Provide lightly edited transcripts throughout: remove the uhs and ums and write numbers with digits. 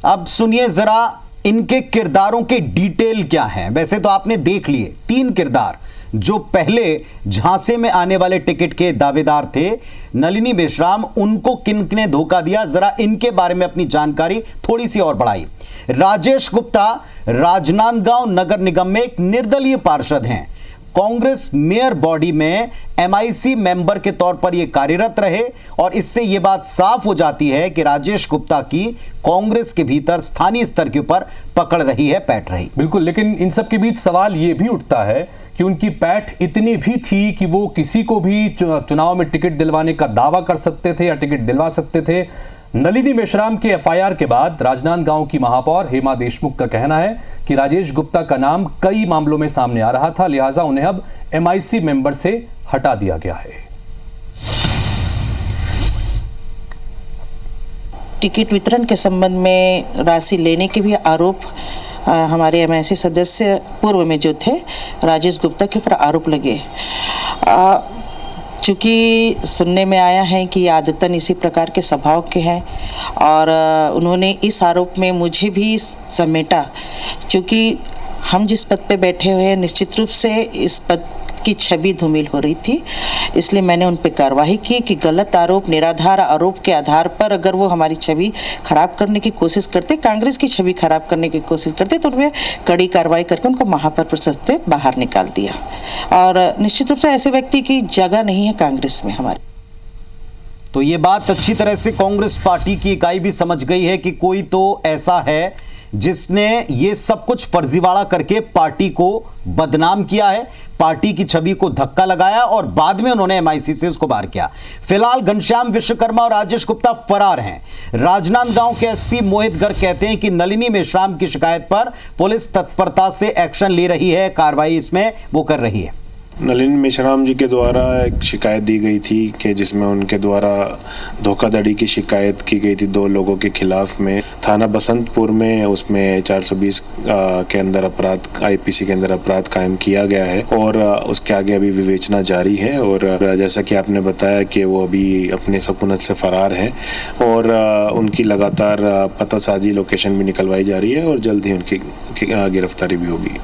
अब सुनिए जरा इनके किरदारों के डिटेल क्या हैं। वैसे तो आपने देख लिए 3 किरदार जो पहले झांसे में आने वाले टिकट के दावेदार थे, नलिनी मेश्राम, उनको किन ने धोखा दिया, जरा इनके बारे में अपनी जानकारी थोड़ी सी और बढ़ाई। राजेश गुप्ता राजनांदगांव नगर निगम में एक निर्दलीय पार्षद हैं। कांग्रेस मेयर बॉडी में एमआईसी मेंबर के तौर पर यह कार्यरत रहे और इससे यह बात साफ हो जाती है कि राजेश गुप्ता की कांग्रेस के भीतर स्थानीय स्तर के ऊपर पकड़ रही है, पैठ रही। बिल्कुल, लेकिन इन सब के बीच सवाल यह भी उठता है कि उनकी पैठ इतनी भी थी कि वो किसी को भी चुनाव में टिकट दिलवाने का दावा कर सकते थे या टिकट दिलवा सकते थे। नलिनी मेश्राम के एफआईआर के बाद राजनांदगांव की महापौर हेमा देशमुख का कहना है कि राजेश गुप्ता का नाम कई मामलों में सामने आ रहा था, लिहाजा उन्हें अब एमआईसी मेंबर से हटा दिया गया है। टिकट वितरण के संबंध में राशि लेने के भी आरोप हमारे एमआईसी सदस्य पूर्व में जो थे राजेश गुप्ता के ऊपर आरोप लगे। चूँकि सुनने में आया है कि आदतन इसी प्रकार के स्वभाव के हैं और उन्होंने इस आरोप में मुझे भी समेटा। चूँकि हम जिस पद पे बैठे हुए हैं निश्चित रूप से इस पद की छवि धूमिल हो रही थी, इसलिए मैंने उन पे कार्रवाई की कि गलत आरोप, निराधार आरोप के आधार पर अगर वो हमारी छवि खराब करने की कोशिश करते, कांग्रेस की छवि खराब करने की कोशिश करते, तो उनमें कड़ी कार्रवाई करके उनको महापरिषद से बाहर निकाल दिया। और निश्चित रूप से ऐसे व्यक्ति की जगह नहीं है कांग्रेस में हमारी। तो ये बात अच्छी तरह से कांग्रेस पार्टी की इकाई भी समझ गई है कि कोई तो ऐसा है जिसने ये सब कुछ फर्जीवाड़ा करके पार्टी को बदनाम किया है, पार्टी की छवि को धक्का लगाया और बाद में उन्होंने एमआईसी से उसको बाहर किया। फिलहाल घनश्याम विश्वकर्मा और राजेश गुप्ता फरार हैं। राजनांदगांव के एसपी मोहित गर्ग कहते हैं कि नलिनी मेश्राम की शिकायत पर पुलिस तत्परता से एक्शन ले रही है, कार्रवाई इसमें वो कर रही है। नलिनी मेश्राम जी के द्वारा एक शिकायत दी गई थी कि जिसमें उनके द्वारा धोखाधड़ी की शिकायत की गई थी 2 लोगों के खिलाफ में थाना बसंतपुर में। उसमें 420 के अंदर अपराध, आईपीसी के अंदर अपराध कायम किया गया है और उसके आगे अभी विवेचना जारी है। और जैसा कि आपने बताया कि वो अभी अपने सकुनत से फरार हैं और उनकी लगातार पतासाजी लोकेशन भी निकलवाई जा रही है और जल्द ही उनकी गिरफ्तारी भी होगी।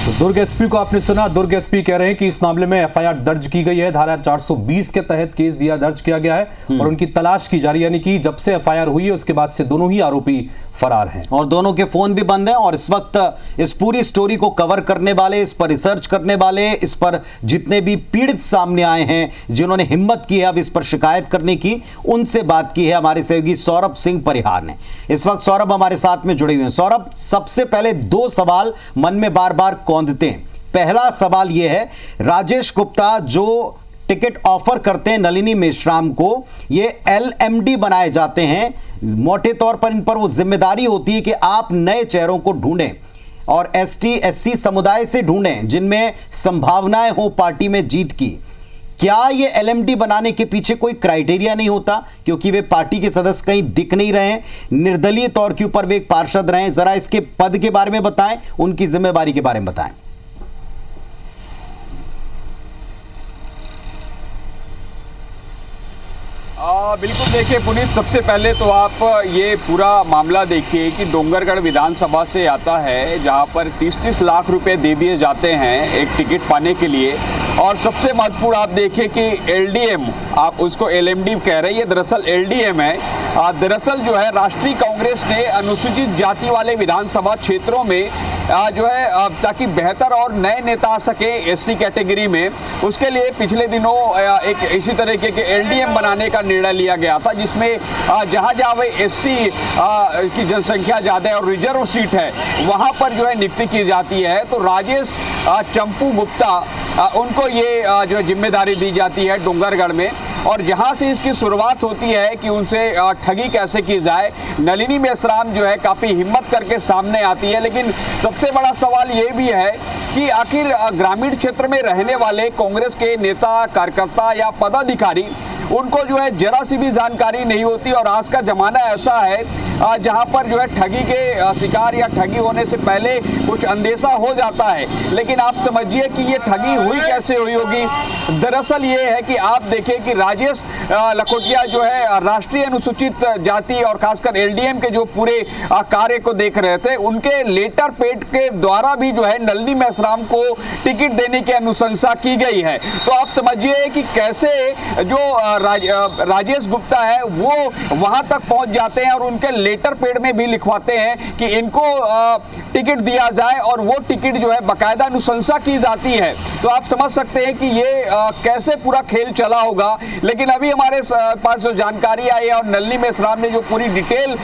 तो दुर्ग एसपी को आपने सुना। दुर्ग एसपी कह रहे हैं कि इस मामले में एफआईआर दर्ज की गई है, धारा 420 के तहत केस दर्ज किया गया है और उनकी तलाश की जा रही है। यानी कि जब से एफआईआर हुई है उसके बाद से दोनों ही आरोपी फरार हैं और दोनों के फोन भी बंद हैं। और इस वक्त इस पूरी स्टोरी को कवर करने वाले, इस पर रिसर्च करने वाले, इस पर जितने भी पीड़ित सामने आए हैं, जिन्होंने हिम्मत की है अब इस पर शिकायत करने की, उनसे बात की है हमारे सहयोगी सौरभ सिंह परिहार ने। इस वक्त सौरभ हमारे साथ में जुड़े हुए हैं। सौरभ, सबसे पहले 2 सवाल मन में बार बार कौंधते हैं। पहला सवाल यह है, राजेश गुप्ता जो टिकट ऑफर करते हैं नलिनी मेश्राम को, ये एलएमडी बनाए जाते हैं। मोटे तौर पर इन पर वो जिम्मेदारी होती है कि आप नए चेहरों को ढूंढें और एसटी एससी समुदाय से ढूंढें जिनमें संभावनाएं हो पार्टी में जीत की। क्या ये एलएमडी बनाने के पीछे कोई क्राइटेरिया नहीं होता, क्योंकि वे पार्टी के सदस्य कहीं दिख नहीं रहे हैं, निर्दलीय तौर के ऊपर वे एक पार्षद रहे हैं। जरा इसके पद के बारे में बताएं, उनकी जिम्मेवारी के बारे में बताएं। बिल्कुल, देखिए पुनीत, सबसे पहले तो आप ये पूरा मामला देखिए कि डोंगरगढ़ विधानसभा से आता है जहां पर 30-30 लाख रुपए दे दिए जाते हैं एक टिकट पाने के लिए। और सबसे महत्वपूर्ण आप देखिए कि एलडीएम, आप उसको एलएमडी कह रहे हैं, दरअसल एलडीएम है। दरअसल जो है राष्ट्रीय कांग्रेस ने अनुसूचित जाति वाले विधानसभा क्षेत्रों में जो है ताकि बेहतर और नए नेता आ सके एससी कैटेगरी में, उसके लिए पिछले दिनों एक इसी तरीके के एलडीएम बनाने का निर्णय लिया गया था, जिसमें जहाँ जहाँ वही एससी की जनसंख्या ज़्यादा है और रिजर्व सीट है वहाँ पर जो है नियुक्ति की जाती है। तो राजेश चंपू गुप्ता उनको ये जो जिम्मेदारी दी जाती है डोंगरगढ़ में। और जहाँ से इसकी शुरुआत होती है कि उनसे ठगी कैसे की जाए, नलिनी मेश्राम जो है काफ़ी हिम्मत करके सामने आती है। लेकिन सबसे बड़ा सवाल ये भी है कि आखिर ग्रामीण क्षेत्र में रहने वाले कांग्रेस के नेता, कार्यकर्ता या पदाधिकारी उनको जो है जरा सी भी जानकारी नहीं होती। और आज का जमाना ऐसा है जहां पर जो है ठगी के शिकार या ठगी होने से पहले कुछ अंदेशा हो जाता है। लेकिन आप समझिए कि ये ठगी हुई कैसे हुई होगी। दरअसल ये है कि आप देखें कि राजेश लखोटिया जो है राष्ट्रीय अनुसूचित जाति और खासकर एलडीएम के जो पूरे कार्य को देख रहे थे, उनके लेटर पेड के द्वारा भी जो है नलिनी मेश्राम को टिकट देने की अनुशंसा की गई है। तो आप समझिए कि कैसे जो राजेश गुप्ता है वो वहां तक पहुंच जाते हैं और उनके लेटर पेड में भी लिखवाते हैं कि इनको टिकट दिया जाए और वो टिकट जो है बाकायदा अनुशंसा की जाती है। तो आप समझ सकते हैं कि ये कैसे पूरा खेल चला होगा। लेकिन अभी हमारे पास जो जानकारी आई है और नलिनी मेश्राम ने जो पूरी डिटेल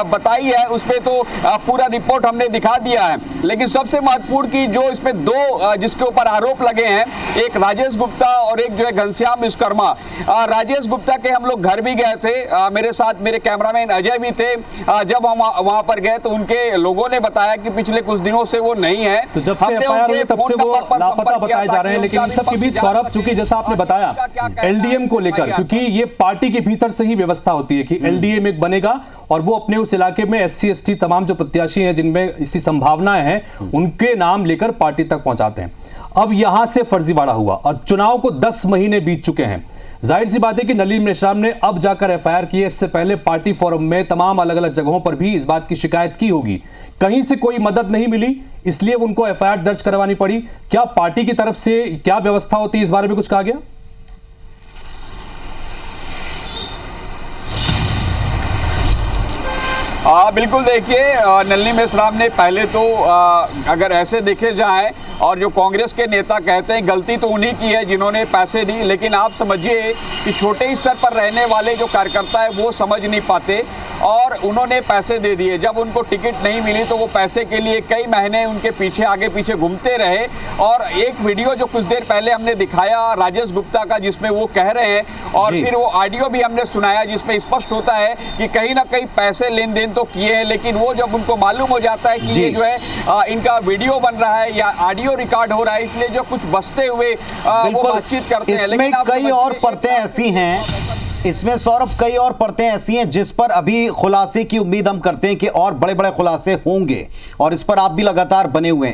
बताई है उस पर तो पूरा रिपोर्ट हमने दिखा दिया है। लेकिन सबसे महत्वपूर्ण की जो इसमें दो जिसके ऊपर आरोप लगे हैं, एक राजेश गुप्ता और एक जो है घनश्याम विश्वकर्मा। राजेश गुप्ता के हम लोग घर भी गए थे, मेरे साथ मेरे कैमरामैन अजय भी थे। जब हम वहां पर गए तो उनके लोगों ने बताया कि पिछले कुछ दिनों से वो नहीं है। तो जब से एफआईआर हुई तब से वो लापता बताए जा रहे हैं। लेकिन इन सब के बीच सौरभ, चूंकि जैसा आपने बताया एलडीएम को लेकर, क्योंकि ये पार्टी के भीतर से ही व्यवस्था होती है कि एलडीएम एक बनेगा और वो अपने उस इलाके में एससी एसटी तमाम जो प्रत्याशी हैं जिनमें इसी संभावनाएं हैं उनके नाम लेकर पार्टी तक पहुंचाते हैं। अब यहां से फर्जीवाड़ा हुआ और चुनाव को 10 महीने बीत चुके हैं। जाहिर सी बात है कि नलिनी मेश्राम ने अब जाकर एफआईआर की है। इससे पहले पार्टी फोरम में तमाम अलग अलग जगहों पर भी इस बात की शिकायत की होगी, कहीं से कोई मदद नहीं मिली, इसलिए उनको एफआईआर दर्ज करवानी पड़ी। क्या पार्टी की तरफ से क्या व्यवस्था होती है, इस बारे में कुछ कहा गया? बिल्कुल, देखिए नलिनी मेश्राम ने पहले तो अगर ऐसे देखे जाए और जो कांग्रेस के नेता कहते हैं गलती तो उन्हीं की है जिन्होंने पैसे दी, लेकिन आप समझिए कि छोटे स्तर पर रहने वाले जो कार्यकर्ता है वो समझ नहीं पाते और उन्होंने पैसे दे दिए। जब उनको टिकट नहीं मिली तो वो पैसे के लिए कई महीने उनके पीछे आगे पीछे घूमते रहे। और एक वीडियो जो कुछ देर पहले हमने दिखाया राजेश गुप्ता का जिसमें वो कह रहे हैं और फिर वो ऑडियो भी हमने सुनाया जिसमें स्पष्ट होता है कि कहीं ना कहीं पैसे लेन देन तो किए हैं, लेकिन वो जब उनको मालूम हो जाता है कि ये जो है इनका वीडियो बन रहा है या ऑडियो रिकॉर्ड हो रहा है, इसलिए जो कुछ बचते हुए वो बातचीत करते हैं। लेकिन कई और परतें ऐसी हैं, इसमें सौरभ कई और परतें ऐसी हैं जिस पर अभी खुलासे की उम्मीद हम करते हैं कि और बड़े बड़े खुलासे होंगे और इस पर आप भी लगातार बने हुए हैं।